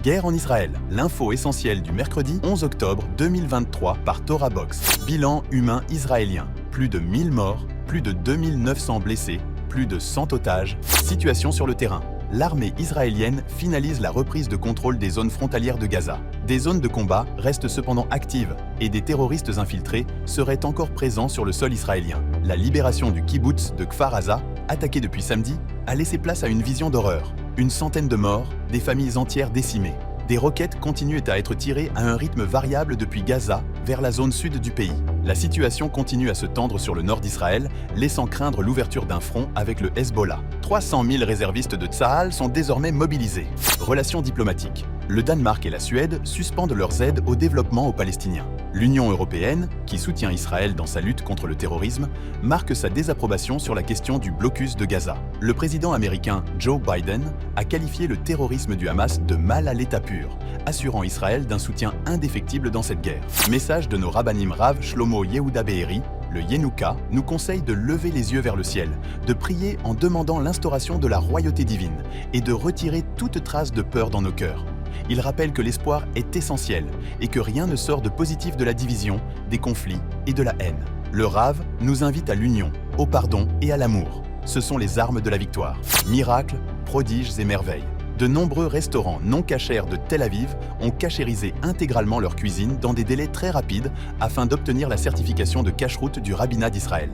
Guerre en Israël, l'info essentielle du mercredi 11 octobre 2023 par Torah Box. Bilan humain israélien. Plus de 1000 morts, plus de 2900 blessés, plus de 100 otages. Situation sur le terrain. L'armée israélienne finalise la reprise de contrôle des zones frontalières de Gaza. Des zones de combat restent cependant actives et des terroristes infiltrés seraient encore présents sur le sol israélien. La libération du kibbutz de Kfar Aza, attaqué depuis samedi, a laissé place à une vision d'horreur. Une centaine de morts, des familles entières décimées. Des roquettes continuent à être tirées à un rythme variable depuis Gaza vers la zone sud du pays. La situation continue à se tendre sur le nord d'Israël, laissant craindre l'ouverture d'un front avec le Hezbollah. 300 000 réservistes de Tsahal sont désormais mobilisés. Relations diplomatiques. Le Danemark et la Suède suspendent leurs aides au développement aux Palestiniens. L'Union européenne, qui soutient Israël dans sa lutte contre le terrorisme, marque sa désapprobation sur la question du blocus de Gaza. Le président américain Joe Biden a qualifié le terrorisme du Hamas de mal à l'état pur, assurant Israël d'un soutien indéfectible dans cette guerre. Message de nos rabbinim Rav Shlomo Yehuda Be'eri, le Yenouka nous conseille de lever les yeux vers le ciel, de prier en demandant l'instauration de la royauté divine et de retirer toute trace de peur dans nos cœurs. Il rappelle que l'espoir est essentiel et que rien ne sort de positif de la division, des conflits et de la haine. Le Rav nous invite à l'union, au pardon et à l'amour. Ce sont les armes de la victoire. Miracles, prodiges et merveilles. De nombreux restaurants non cachers de Tel Aviv ont cachérisé intégralement leur cuisine dans des délais très rapides afin d'obtenir la certification de cacheroute du rabbinat d'Israël.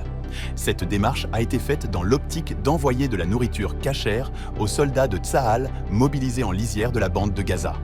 Cette démarche a été faite dans l'optique d'envoyer de la nourriture cachère aux soldats de Tsahal mobilisés en lisière de la bande de Gaza.